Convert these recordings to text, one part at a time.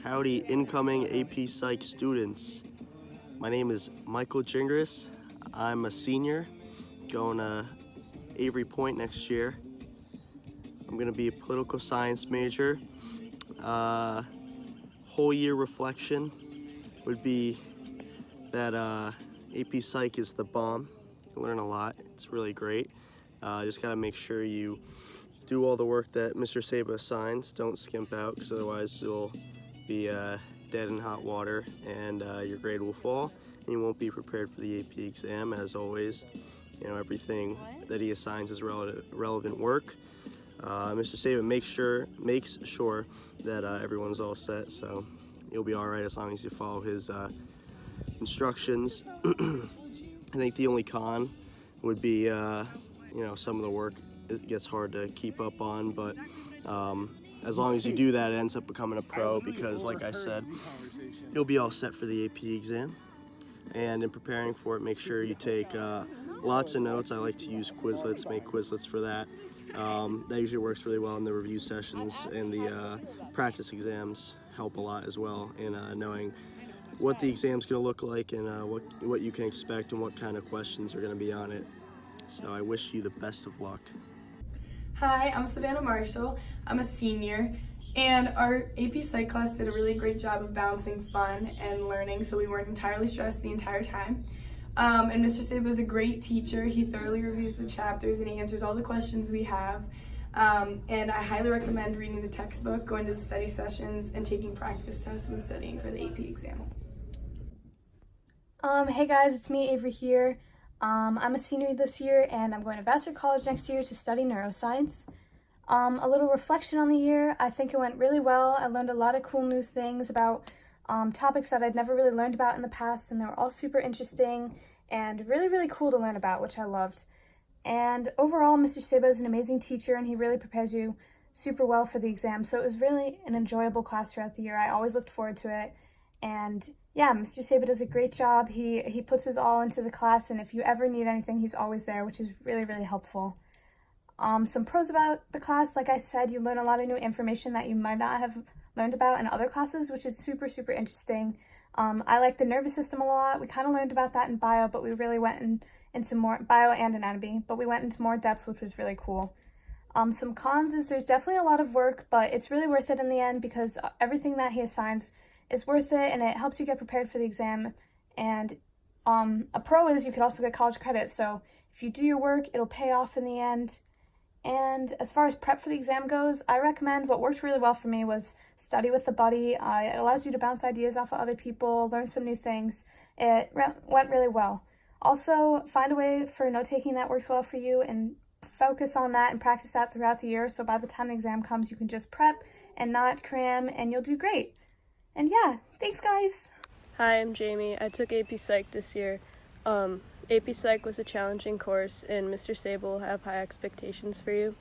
Howdy, incoming AP Psych students. My name is Michael Gingras. I'm a senior going to Avery Point next year. I'm going to be a political science major. Whole year reflection would be that AP Psych is the bomb. You learn a lot. It's really great. Just got to make sure you do all the work that Mr. Saba assigns. Don't skimp out, because otherwise you'll be dead in hot water, and your grade will fall, and you won't be prepared for the AP exam. As always, everything that he assigns is relevant work. Mr. Saba makes sure that everyone's all set, so you'll be all right as long as you follow his instructions. I think the only con would be some of the work. It gets hard to keep up on, but as long as you do that, it ends up becoming a pro, because like I said, you'll be all set for the AP exam. And in preparing for it, make sure you take lots of notes. I like to use Quizlets, make Quizlets for that. That usually works really well in the review sessions, and the practice exams help a lot as well in knowing what the exam's going to look like, and what you can expect and what kind of questions are going to be on it. So I wish you the best of luck. Hi, I'm Savannah Marshall. I'm a senior, and our AP Psych class did a really great job of balancing fun and learning, so we weren't entirely stressed the entire time. And Mr. Saba is a great teacher. He thoroughly reviews the chapters and he answers all the questions we have. And I highly recommend reading the textbook, going to the study sessions, and taking practice tests when studying for the AP exam. Hey guys, it's me, Avery here. I'm a senior this year, and I'm going to Vassar College next year to study neuroscience. A little reflection on the year. I think it went really well. I learned a lot of cool new things about topics that I'd never really learned about in the past, and they were all super interesting and really, really cool to learn about, which I loved. And overall, Mr. Saba is an amazing teacher, and he really prepares you super well for the exam. So it was really an enjoyable class throughout the year. I always looked forward to it. And yeah, Mr. Saba does a great job. He puts his all into the class, and if you ever need anything, he's always there, which is really, really helpful. Some pros about the class, like I said, you learn a lot of new information that you might not have learned about in other classes, which is super, super interesting. I like the nervous system a lot. We kind of learned about that in bio, but we really went into more bio and anatomy, but we went into more depth, which was really cool. Some cons is there's definitely a lot of work, but it's really worth it in the end, because everything that he assigns is worth it, and it helps you get prepared for the exam. And a pro is you could also get college credit, so if you do your work, it'll pay off in the end. And as far as prep for the exam goes, I recommend, what worked really well for me was study with a buddy. It allows you to bounce ideas off of other people, learn some new things. It went really well. Also, find a way for note-taking that works well for you, and focus on that and practice that throughout the year, so by the time the exam comes, you can just prep and not cram, and you'll do great. And yeah, thanks guys! Hi, I'm Jamie. I took AP Psych this year. AP Psych was a challenging course, and Mr. Saba will have high expectations for you.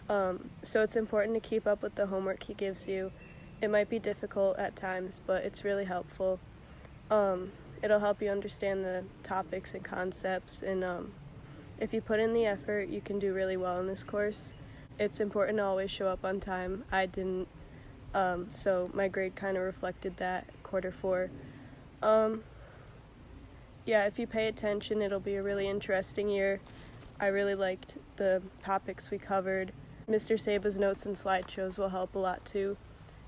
So it's important to keep up with the homework he gives you. It might be difficult at times, but it's really helpful. It'll help you understand the topics and concepts, and if you put in the effort, you can do really well in this course. It's important to always show up on time. I didn't. So my grade kind of reflected that quarter 4. Yeah, if you pay attention, it'll be a really interesting year. I really liked the topics we covered. Mr. Saba's notes and slideshows will help a lot too.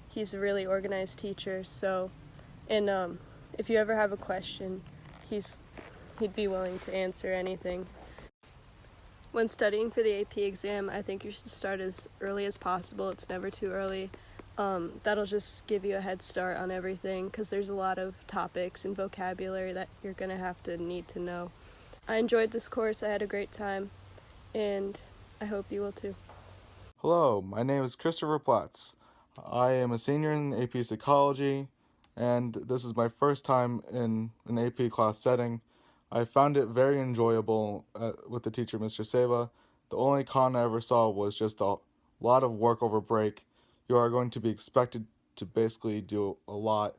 He's a really organized teacher, so, and if you ever have a question, he'd be willing to answer anything. When studying for the AP exam, I think you should start as early as possible. It's never too early. That'll just give you a head start on everything, because there's a lot of topics and vocabulary that you're going to need to know. I enjoyed this course. I had a great time, and I hope you will too. Hello, my name is Christopher Platz. I am a senior in AP Psychology, and this is my first time in an AP class setting. I found it very enjoyable with the teacher, Mr. Saba. The only con I ever saw was just a lot of work over break. You are going to be expected to basically do a lot,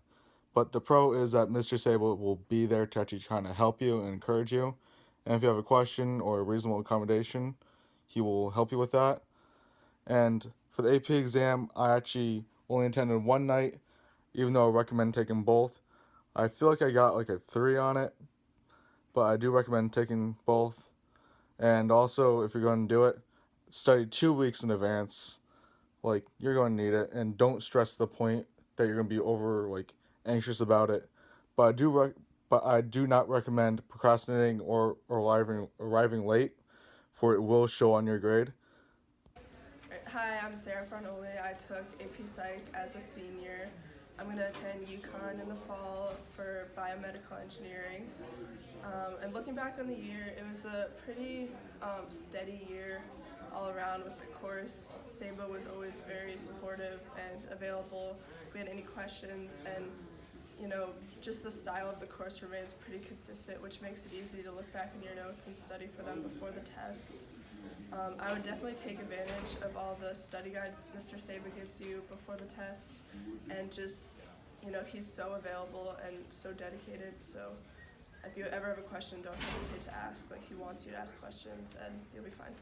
but the pro is that Mr. Saba will be there to actually try to help you and encourage you, and if you have a question or a reasonable accommodation, he will help you with that. And for the AP exam, I actually only attended one night, even though I recommend taking both. I feel like I got like a 3 on it, but I do recommend taking both. And also, if you're going to do it, study 2 weeks in advance. Like, you're going to need it, and don't stress to the point that you're going to be over like anxious about it. But I do not recommend procrastinating or arriving late, for it will show on your grade. Hi, I'm Sarah Farnole. I took AP Psych as a senior. I'm going to attend UConn in the fall for biomedical engineering. And looking back on the year, it was a pretty steady year all around with the course. Saba was always very supportive and available if we had any questions, and just the style of the course remains pretty consistent, which makes it easy to look back in your notes and study for them before the test. I would definitely take advantage of all the study guides Mr. Saba gives you before the test, and just, he's so available and so dedicated, so if you ever have a question, don't hesitate to ask. Like, he wants you to ask questions, and you'll be fine.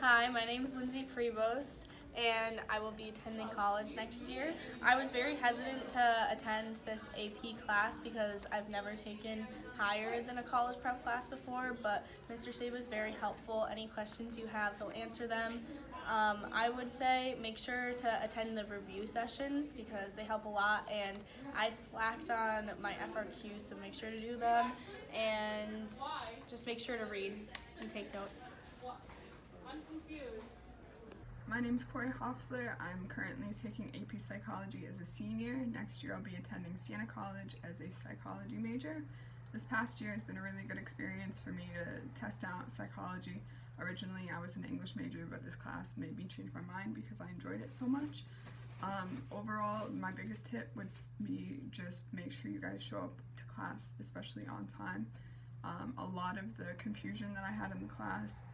Hi, my name is Lindsay Prevost, and I will be attending college next year. I was very hesitant to attend this AP class because I've never taken higher than a college prep class before, but Mr. Saba is very helpful. Any questions you have, he'll answer them. I would say make sure to attend the review sessions because they help a lot, and I slacked on my FRQ, so make sure to do them, and just make sure to read and take notes. My name's Corey Hoffler. I'm currently taking AP Psychology as a senior. Next year I'll be attending Siena College as a psychology major. This past year has been a really good experience for me to test out psychology. Originally I was an English major, but this class made me change my mind because I enjoyed it so much. Overall, my biggest tip would be just make sure you guys show up to class, especially on time. A lot of the confusion that I had in the class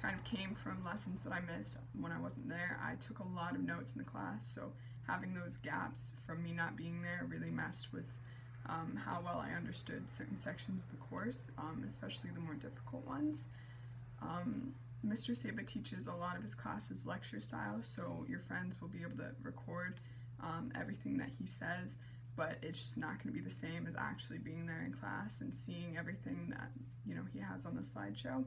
kind of came from lessons that I missed when I wasn't there. I took a lot of notes in the class, so having those gaps from me not being there really messed with how well I understood certain sections of the course, especially the more difficult ones. Mr. Saba teaches a lot of his classes lecture style, so your friends will be able to record everything that he says, but it's just not going to be the same as actually being there in class and seeing everything that he has on the slideshow.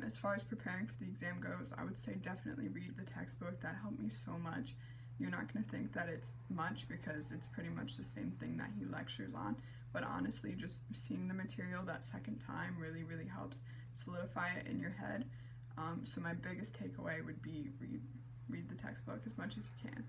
As far as preparing for the exam goes, I would say definitely read the textbook. That helped me so much. You're not going to think that it's much because it's pretty much the same thing that he lectures on, but honestly, just seeing the material that second time really, really helps solidify it in your head. So my biggest takeaway would be read the textbook as much as you can.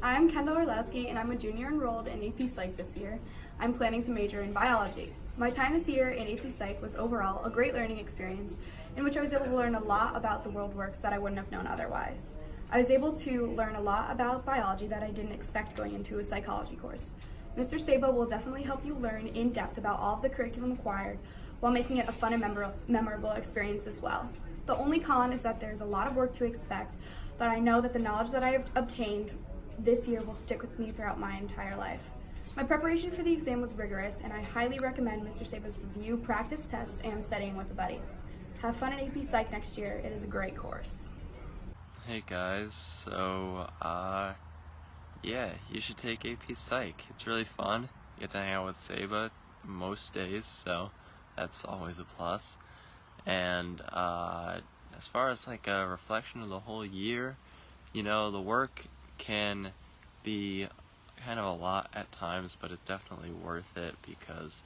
I'm Kendall Orlowski, and I'm a junior enrolled in AP Psych this year. I'm planning to major in biology. My time this year in AP Psych was overall a great learning experience in which I was able to learn a lot about the world works that I wouldn't have known otherwise. I was able to learn a lot about biology that I didn't expect going into a psychology course. Mr. Saba will definitely help you learn in depth about all of the curriculum required while making it a fun and memorable experience as well. The only con is that there's a lot of work to expect, but I know that the knowledge that I have obtained this year will stick with me throughout my entire life. My preparation for the exam was rigorous, and I highly recommend Mr. Saba's review, practice tests, and studying with a buddy. Have fun in AP Psych next year. It is a great course. Hey guys, so yeah, you should take AP Psych. It's really fun. You get to hang out with Saba most days, so that's always a plus. And as far as like a reflection of the whole year, the work can be kind of a lot at times, but it's definitely worth it because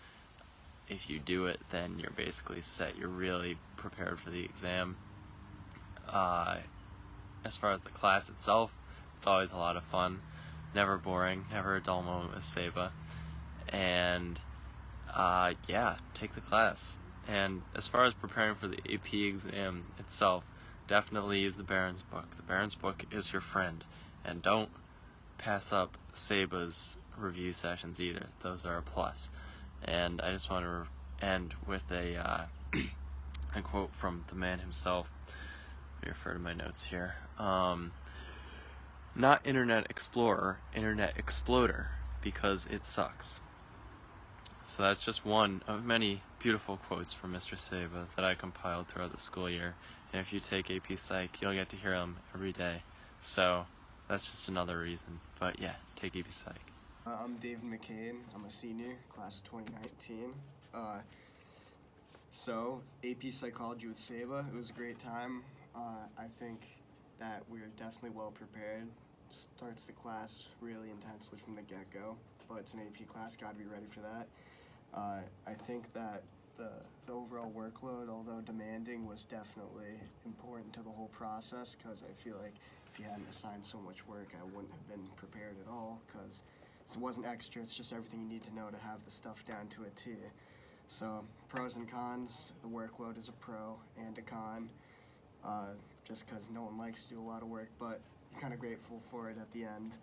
if you do it, then you're basically set. You're really prepared for the exam. As far as the class itself, it's always a lot of fun, never boring, never a dull moment with Saba. And yeah, take the class. And as far as preparing for the AP exam itself, definitely use the Barron's book. The Barron's book is your friend, and don't pass up Saba's review sessions either. Those are a plus. And I just want to end with a quote from the man himself. Let me refer to my notes here. Not Internet Explorer, Internet Exploder, because it sucks. So that's just one of many beautiful quotes from Mr. Saba that I compiled throughout the school year. And if you take AP Psych, you'll get to hear them every day. So that's just another reason. But yeah, take AP Psych. I'm David McCain. I'm a senior, class of 2019. So, AP Psychology with Saba, it was a great time. I think that we're definitely well prepared. Starts the class really intensely from the get-go, but it's an AP class, gotta be ready for that. I think that the overall workload, although demanding, was definitely important to the whole process, because I feel like if you hadn't assigned so much work, I wouldn't have been prepared at all, because it wasn't extra, it's just everything you need to know to have the stuff down to a T. So, pros and cons, the workload is a pro and a con, just because no one likes to do a lot of work, but you're kind of grateful for it at the end.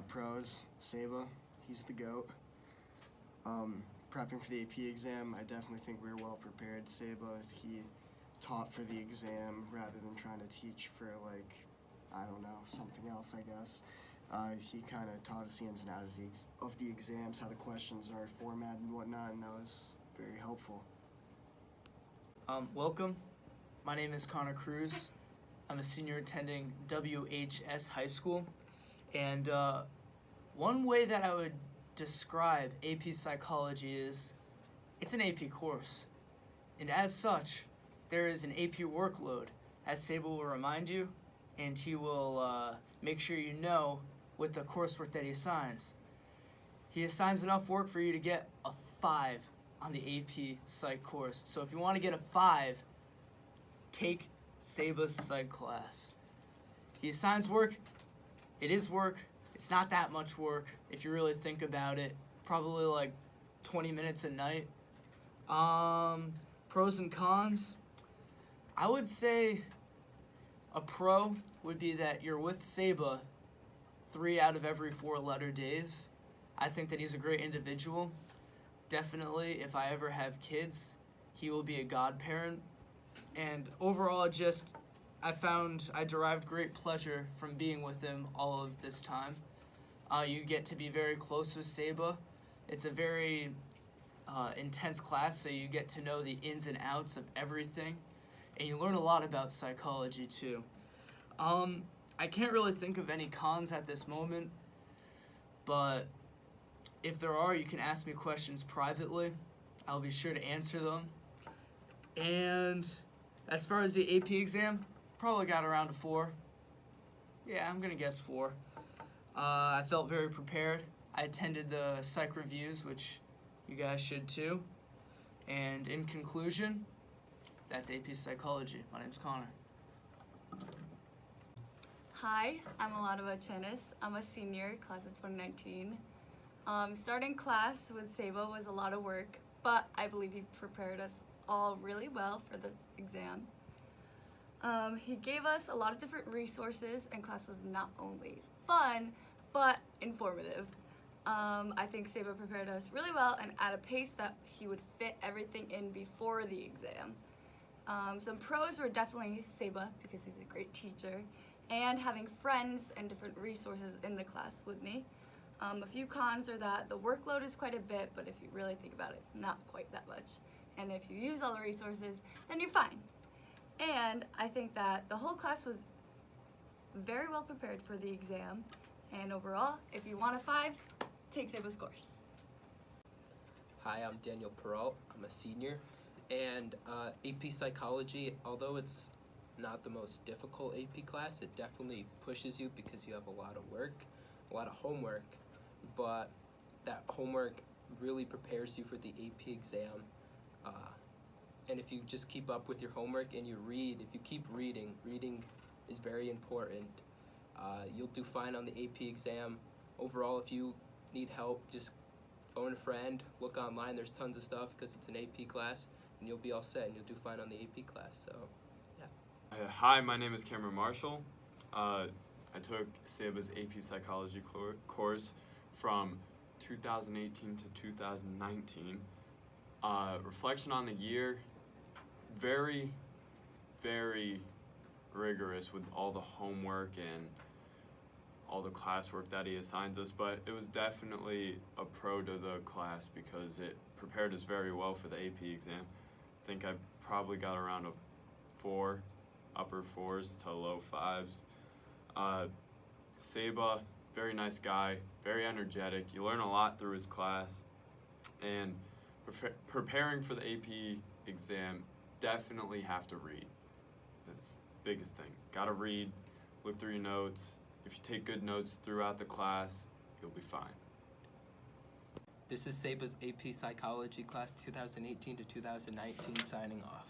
Pros, Saba, he's the GOAT. Prepping for the AP exam, I definitely think we were well prepared. Saba, he taught for the exam rather than trying to teach for, like, I don't know, something else, I guess. He kind of taught us the ins and outs of the exams, how the questions are formatted and whatnot, and that was very helpful. Welcome. My name is Connor Cruz. I'm a senior attending WHS High School. And one way that I would describe AP Psychology is it's an AP course. And as such, there is an AP workload, as Saba will remind you, and he will make sure you know with the coursework that he assigns. He assigns enough work for you to get a 5 on the AP Psych course. So if you want to get a 5, take Saba's Psych class. He assigns work. It is work. It's not that much work if you really think about it. Probably like 20 minutes a night. Pros and cons. I would say a pro would be that you're with Saba 3 out of every 4 letter days. I think that he's a great individual. Definitely, if I ever have kids, he will be a godparent. And overall, I derived great pleasure from being with him all of this time. You get to be very close with Saba. It's a very intense class, so you get to know the ins and outs of everything. And you learn a lot about psychology, too. I can't really think of any cons at this moment, but if there are, you can ask me questions privately. I'll be sure to answer them. And as far as the AP exam, probably got around a 4. Yeah, I'm gonna guess 4. I felt very prepared. I attended the psych reviews, which you guys should too. And in conclusion, that's AP Psychology. My name's Connor. Hi, I'm Alanova Chenis. I'm a senior, class of 2019. Starting class with Saba was a lot of work, but I believe he prepared us all really well for the exam. He gave us a lot of different resources, and class was not only fun, but informative. I think Saba prepared us really well and at a pace that he would fit everything in before the exam. Some pros were definitely Saba, because he's a great teacher, and having friends and different resources in the class with me. A few cons are that the workload is quite a bit, but if you really think about it, it's not quite that much. And if you use all the resources, then you're fine. And I think that the whole class was very well prepared for the exam. And overall, if you want a 5, take Saba's course. Hi, I'm Daniel Peralt. I'm a senior. And AP Psychology, although it's not the most difficult AP class, it definitely pushes you because you have a lot of work, a lot of homework, but that homework really prepares you for the AP exam. And if you just keep up with your homework and you read, if you keep reading, reading is very important. You'll do fine on the AP exam. Overall, if you need help, just phone a friend, look online, there's tons of stuff because it's an AP class, and you'll be all set and you'll do fine on the AP class, so yeah. Hi, my name is Cameron Marshall. I took Saba's AP Psychology course from 2018 to 2019. Reflection on the year, very, very rigorous with all the homework and all the classwork that he assigns us, but it was definitely a pro to the class because it prepared us very well for the AP exam. I think I probably got around a 4, upper 4s to low 5s. Saba, very nice guy, very energetic. You learn a lot through his class. And preparing for the AP exam, definitely have to read. That's the biggest thing. Gotta read, look through your notes. If you take good notes throughout the class, you'll be fine. This is Saba's AP Psychology class 2018 to 2019 signing off.